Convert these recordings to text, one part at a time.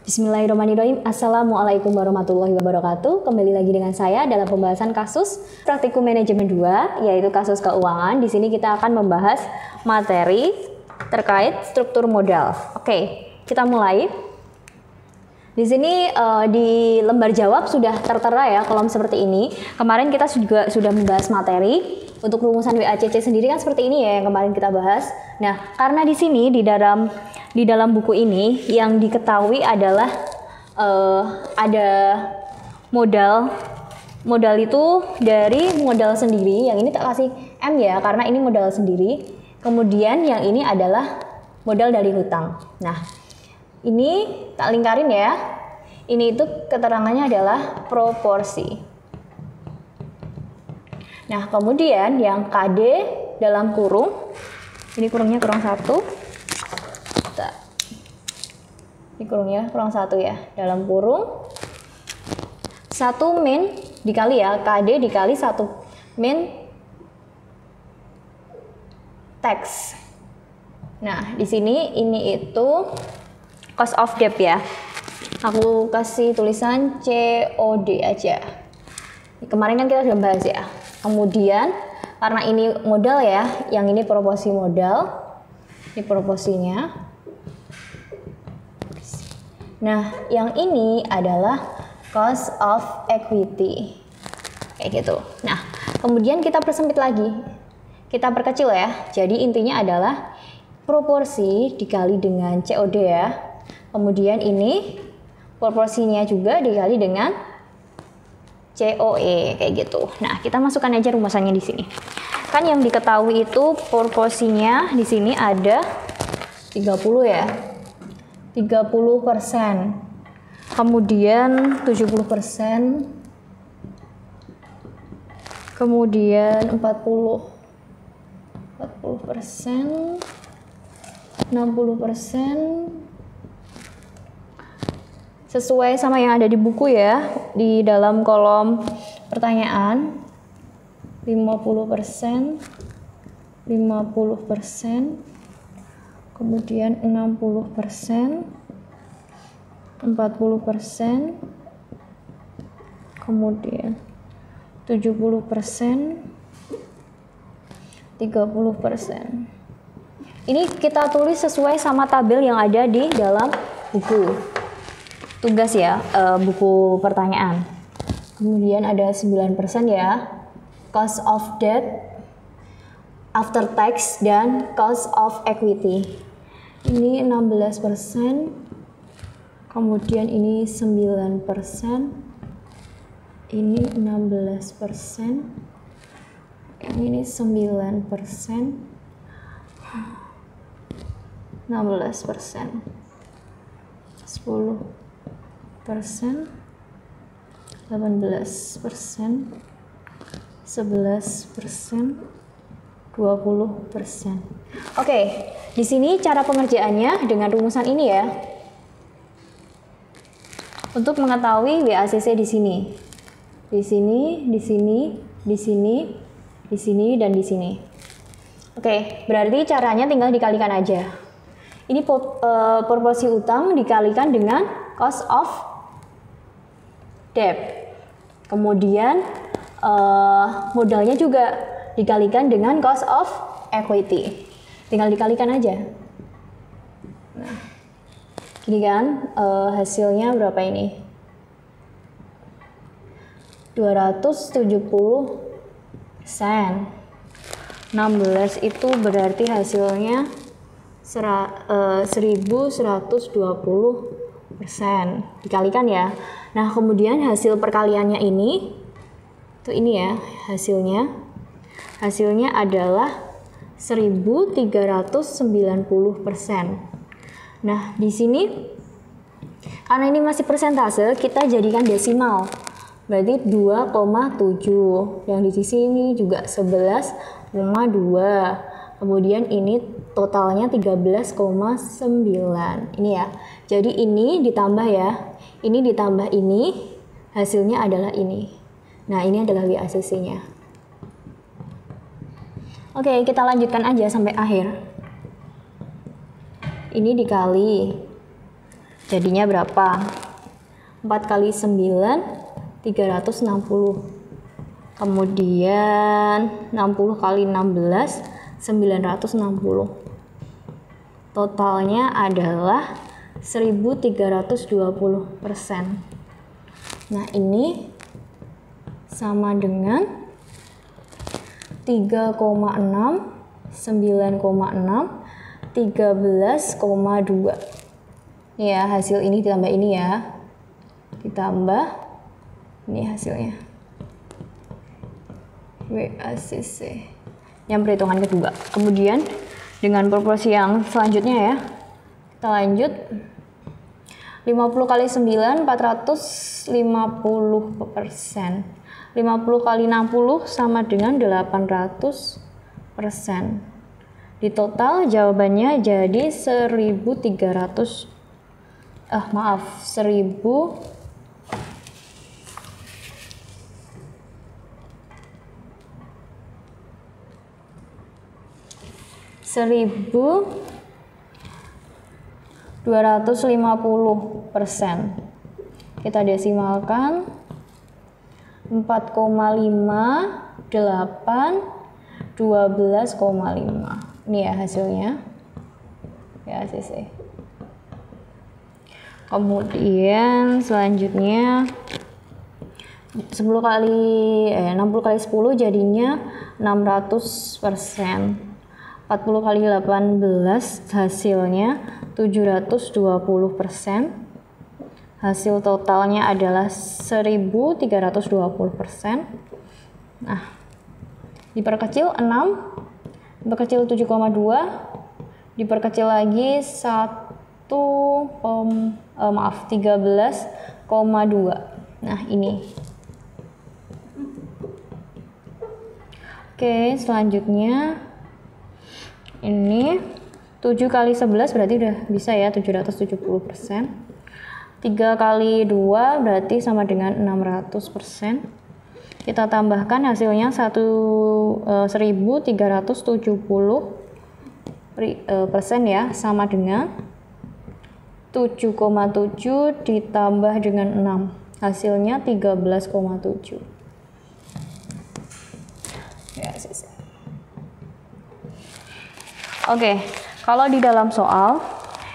Bismillahirrahmanirrahim. Assalamualaikum warahmatullahi wabarakatuh. Kembali lagi dengan saya dalam pembahasan kasus Praktikum Manajemen 2, yaitu kasus keuangan. Di sini kita akan membahas materi terkait struktur modal. Oke, kita mulai. Di sini di lembar jawab sudah tertera ya kolom seperti ini. Kemarin kita juga sudah membahas materi. Untuk rumusan WACC sendiri kan seperti ini ya yang kemarin kita bahas. Nah, karena di sini di dalam buku ini yang diketahui adalah ada modal itu dari modal sendiri. Yang ini tak kasih M ya karena ini modal sendiri. Kemudian yang ini adalah modal dari hutang. Nah, ini tak lingkarin ya. Ini itu keterangannya adalah proporsi. Nah, kemudian yang KD dalam kurung, ini kurungnya kurang 1. Ini kurungnya kurang 1 ya. Dalam kurung 1 min dikali ya, KD dikali 1 min tax. Nah, di sini ini itu cost of debt ya. Aku kasih tulisan COD aja. Kemarin kan kita sudah bahas ya. Kemudian karena ini modal ya, yang ini proporsi modal, ini proporsinya. Nah, yang ini adalah cost of equity, kayak gitu. Nah, kemudian kita persempit lagi, kita perkecil ya. Jadi intinya adalah proporsi dikali dengan COD ya. Kemudian ini proporsinya juga dikali dengan COE kayak gitu. Nah, kita masukkan aja rumusannya di sini. Kan yang diketahui itu proporsinya di sini ada 30 ya. 30%. Kemudian 70%. Kemudian 40%. 60%. Sesuai sama yang ada di buku ya, di dalam kolom pertanyaan 50%, 50%, kemudian 60%, 40%, kemudian 70%, 30%. Ini kita tulis sesuai sama tabel yang ada di dalam buku tugas ya, buku pertanyaan. Kemudian ada 9% ya, cost of debt, after tax, dan cost of equity. Ini 16%, kemudian ini 9%, ini 16%, ini 9%, 16%, 10%, 18%, 11%, 20%. Oke, di sini cara pengerjaannya dengan rumusan ini ya. Untuk mengetahui WACC di sini. Di sini, di sini, di sini, di sini, dan di sini. Oke, berarti caranya tinggal dikalikan aja. Ini proporsi utang dikalikan dengan cost of debt. Kemudian modalnya juga dikalikan dengan cost of equity. Tinggal dikalikan aja. Nah, gini kan hasilnya berapa ini? 270%. 16 itu berarti hasilnya 1120%. Dikalikan ya. Nah, kemudian hasil perkaliannya ini ya hasilnya. Hasilnya adalah 1390%. Nah, di sini karena ini masih persentase, kita jadikan desimal. Berarti 2,7. Yang di sini juga 11,2. Kemudian ini totalnya 13,9. Ini ya. Jadi ini ditambah ya. Ini ditambah ini, hasilnya adalah ini. Nah, ini adalah WACC-nya. Oke, kita lanjutkan aja sampai akhir. Ini dikali Jadinya berapa? 4 kali 9, 360. Kemudian 60 kali 16, 960. Totalnya adalah 1320%. Nah, ini sama dengan 3,6, 9,6, 13,2. Ya, hasil ini ditambah ini ya. Ditambah ini hasilnya. WACC. Yang perhitungan kedua. Kemudian dengan proporsi yang selanjutnya ya. Kita lanjut. 50 kali 9, 450%. 50 kali 60 sama dengan 800%. Di total jawabannya jadi 1.300. 1.250%. Kita desimalkan 4,5, 8, 12,5. Ini ya hasilnya. Ya, ACC. Kemudian selanjutnya 60 kali 10 jadinya 600%. 40 kali 18 hasilnya 720%. Hasil totalnya adalah 1.320%. Nah, diperkecil 6, diperkecil 7,2, diperkecil lagi 13,2. Nah, ini. Oke, selanjutnya ini 7 kali 11 berarti udah bisa ya 770%. 3 kali 2 berarti sama dengan 600%. Kita tambahkan hasilnya 1.370% ya, sama dengan 7,7 ditambah dengan 6. Hasilnya 13,7. Ya, oke, kalau di dalam soal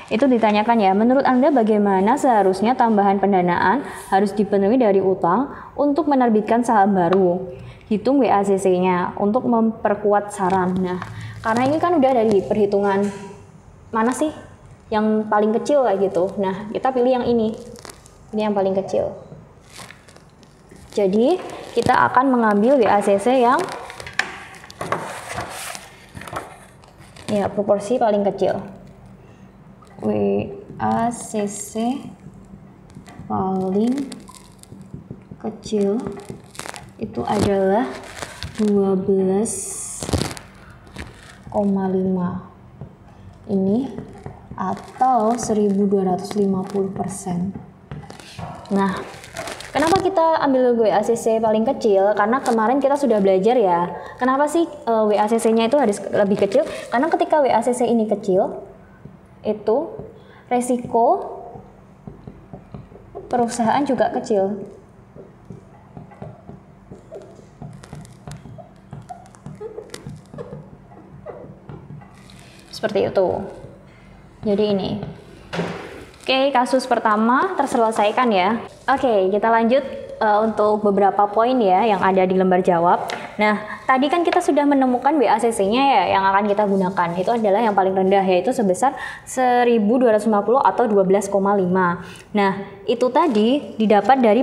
itu ditanyakan ya, menurut Anda bagaimana seharusnya tambahan pendanaan harus dipenuhi dari utang untuk menerbitkan saham baru? Hitung WACC-nya untuk memperkuat saran. Nah, karena ini kan udah dari perhitungan mana sih yang paling kecil kayak gitu. Nah, kita pilih yang ini. Ini yang paling kecil. Jadi, kita akan mengambil WACC yang ya proporsi paling kecil. WACC paling kecil itu adalah 12,5 ini atau 1.250%. Nah, kenapa kita ambil WACC paling kecil? Karena kemarin kita sudah belajar ya, kenapa sih WACC-nya itu harus lebih kecil? Karena ketika WACC ini kecil, itu resiko perusahaan juga kecil. Seperti itu. Jadi ini. Oke, kasus pertama terselesaikan ya. Oke, kita lanjut untuk beberapa poin ya yang ada di lembar jawab. Nah, tadi kan kita sudah menemukan WACC-nya ya yang akan kita gunakan. Itu adalah yang paling rendah, yaitu sebesar 1.250 atau 12,5. Nah, itu tadi didapat dari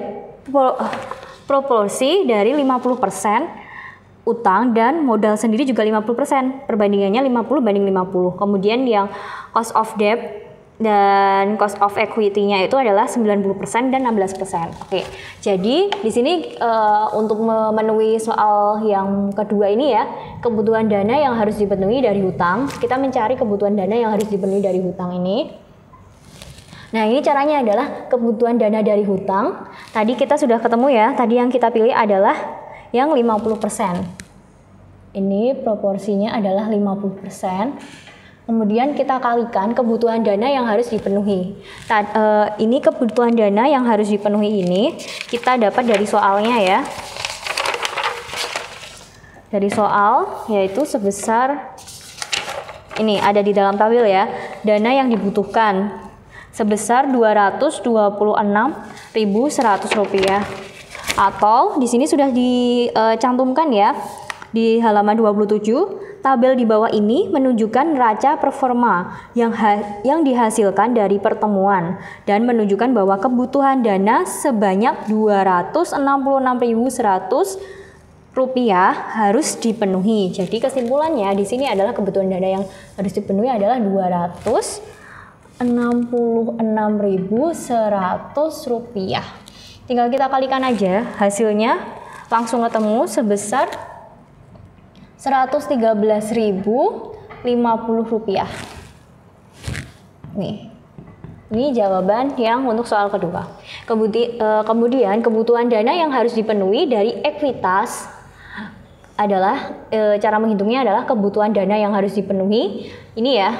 proporsi dari 50% utang dan modal sendiri juga 50%. Perbandingannya 50 banding 50. Kemudian yang cost of debt dan cost of equity-nya itu adalah 90% dan 16%. Oke, jadi di sini untuk memenuhi soal yang kedua ini ya, kebutuhan dana yang harus dipenuhi dari hutang. Kita mencari kebutuhan dana yang harus dipenuhi dari hutang ini. Nah, ini caranya adalah kebutuhan dana dari hutang. Tadi kita sudah ketemu ya, tadi yang kita pilih adalah yang 50%. Ini proporsinya adalah 50%. Kemudian kita kalikan kebutuhan dana yang harus dipenuhi. Ini kebutuhan dana yang harus dipenuhi ini kita dapat dari soalnya ya. Dari soal yaitu sebesar ini ada di dalam tabel ya. Dana yang dibutuhkan sebesar Rp226.100 atau di sini sudah dicantumkan ya di halaman 27. Tabel di bawah ini menunjukkan neraca performa yang dihasilkan dari pertemuan dan menunjukkan bahwa kebutuhan dana sebanyak Rp266.100 harus dipenuhi. Jadi kesimpulannya di sini adalah kebutuhan dana yang harus dipenuhi adalah Rp266.100. Tinggal kita kalikan aja hasilnya langsung ketemu sebesar Rp113.050. Nih, ini jawaban yang untuk soal kedua. Kemudian kebutuhan dana yang harus dipenuhi dari ekuitas adalah cara menghitungnya adalah kebutuhan dana yang harus dipenuhi ini ya.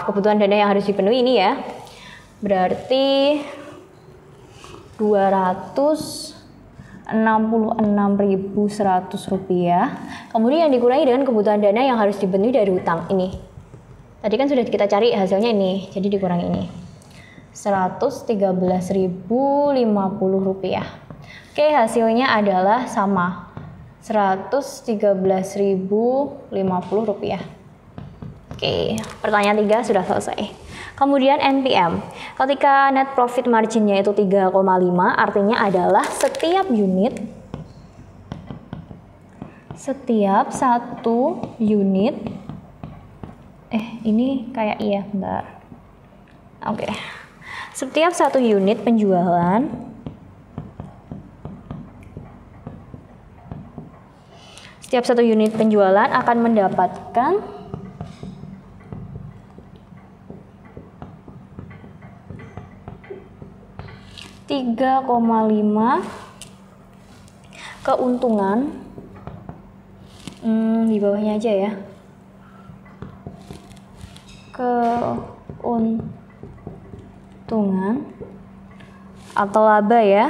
Kebutuhan dana yang harus dipenuhi ini ya. Berarti Rp266.100. Kemudian dikurangi dengan kebutuhan dana yang harus dipenuhi dari utang ini. Tadi kan sudah kita cari hasilnya ini, jadi dikurangi ini. Rp113.050. Oke, hasilnya adalah sama. Rp113.050. Oke, pertanyaan 3 sudah selesai. Kemudian NPM, ketika net profit marginnya itu 3,5, artinya adalah setiap satu unit, ini kayak iya, bentar. Oke. Setiap satu unit penjualan akan mendapatkan $3,5 keuntungan. Di bawahnya aja ya. Keuntungan atau laba ya.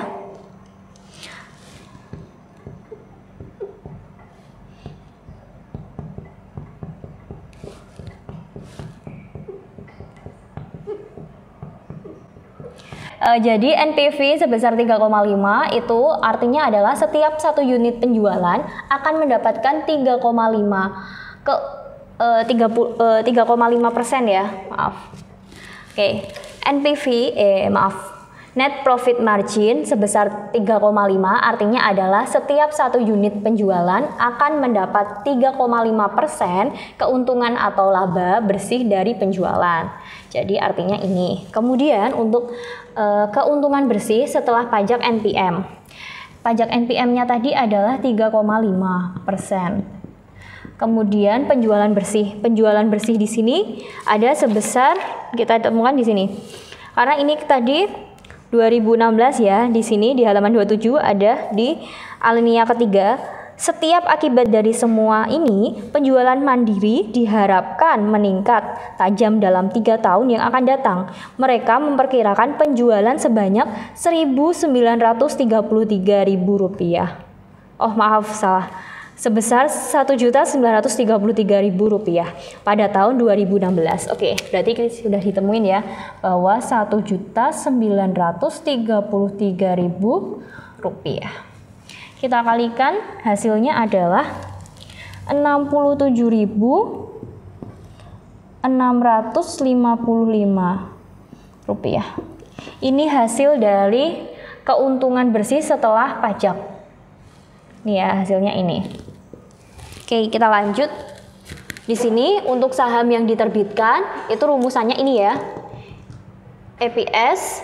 Jadi NPV sebesar 3,5 itu artinya adalah setiap satu unit penjualan akan mendapatkan 3,5% ya, maaf. Oke, net profit margin sebesar 3,5 artinya adalah setiap satu unit penjualan akan mendapat 3,5% keuntungan atau laba bersih dari penjualan. Jadi artinya ini. Kemudian untuk keuntungan bersih setelah pajak NPM. Pajak NPM-nya tadi adalah 3,5%. Kemudian penjualan bersih. Penjualan bersih di sini ada sebesar, kita temukan di sini. Karena ini tadi 2016 ya, di sini di halaman 27 ada di alinea ketiga. Setiap akibat dari semua ini, penjualan mandiri diharapkan meningkat tajam dalam 3 tahun yang akan datang. Mereka memperkirakan penjualan sebanyak Rp1.933.000. Oh maaf, salah. Sebesar Rp1.933.000 pada tahun 2016. Oke, berarti sudah ditemuin ya bahwa Rp1.933.000. Kita kalikan hasilnya adalah Rp67.655. Ini hasil dari keuntungan bersih setelah pajak. Nih ya hasilnya ini. Oke, kita lanjut. Di sini untuk saham yang diterbitkan itu rumusannya ini ya. EPS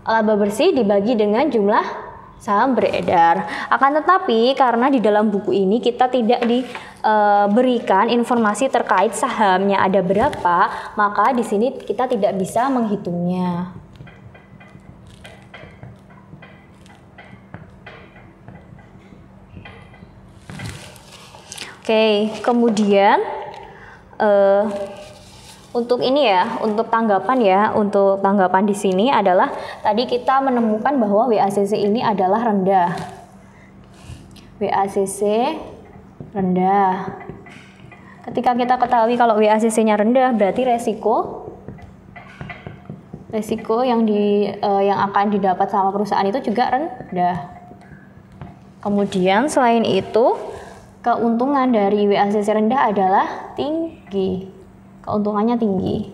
laba bersih dibagi dengan jumlah saham beredar. Akan tetapi karena di dalam buku ini kita tidak diberikan informasi terkait sahamnya ada berapa, maka di sini kita tidak bisa menghitungnya. Oke, kemudian Untuk ini ya, untuk tanggapan di sini adalah tadi kita menemukan bahwa WACC ini adalah rendah. WACC rendah. Ketika kita ketahui kalau WACC-nya rendah, berarti resiko yang akan didapat sama perusahaan itu juga rendah. Kemudian selain itu, keuntungan dari WACC rendah adalah tinggi. Keuntungannya tinggi.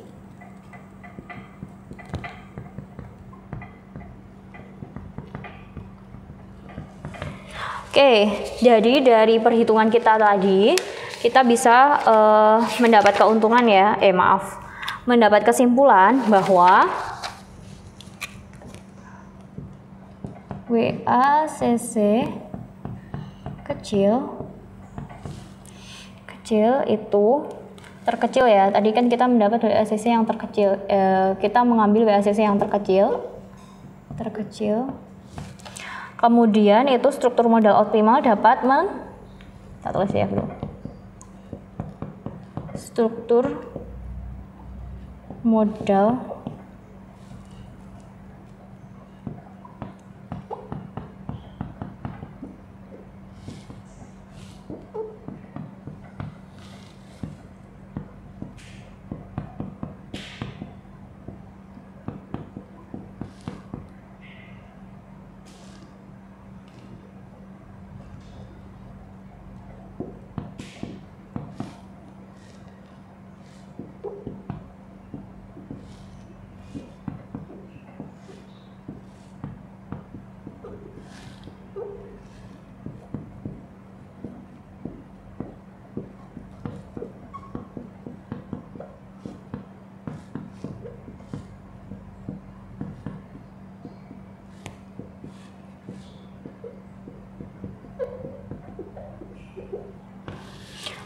Oke, jadi dari perhitungan kita tadi, kita bisa mendapat keuntungan ya, mendapat kesimpulan bahwa WACC kecil itu terkecil ya. Tadi kan kita mendapat WACC yang terkecil. Kita mengambil WACC yang terkecil. Kemudian itu struktur modal optimal dapat kita tulis ya dulu. Struktur modal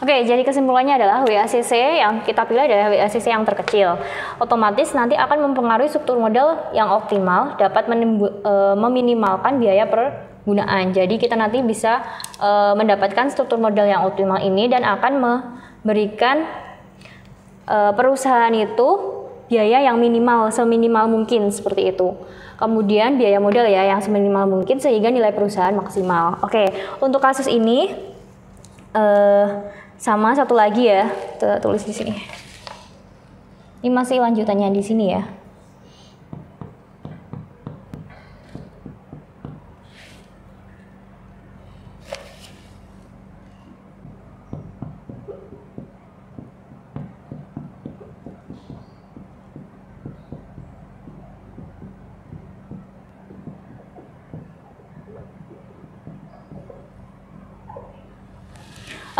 Oke, jadi kesimpulannya adalah WACC yang kita pilih adalah WACC yang terkecil. Otomatis nanti akan mempengaruhi struktur modal yang optimal, dapat meminimalkan biaya pergunaan. Jadi kita nanti bisa mendapatkan struktur modal yang optimal ini dan akan memberikan perusahaan itu biaya yang minimal, seminimal mungkin seperti itu. Kemudian biaya modal ya yang seminimal mungkin sehingga nilai perusahaan maksimal. Oke, untuk kasus ini sama satu lagi ya, kita tulis di sini. Ini masih lanjutannya di sini ya.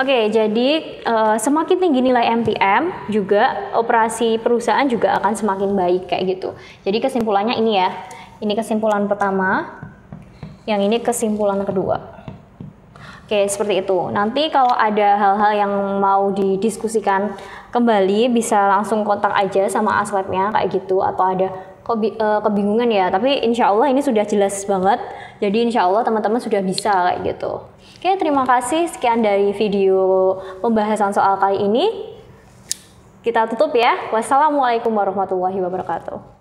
Oke, jadi semakin tinggi nilai MTM juga operasi perusahaan juga akan semakin baik kayak gitu. Jadi kesimpulannya ini ya. Ini kesimpulan pertama, yang ini kesimpulan kedua. Oke, seperti itu. Nanti kalau ada hal-hal yang mau didiskusikan kembali bisa langsung kontak aja sama Aslabnya kayak gitu, atau ada kebingungan ya. Tapi insya Allah ini sudah jelas banget. Jadi insya Allah teman-teman sudah bisa kayak gitu. Oke, terima kasih. Sekian dari video pembahasan soal kali ini. Kita tutup ya. Wassalamualaikum warahmatullahi wabarakatuh.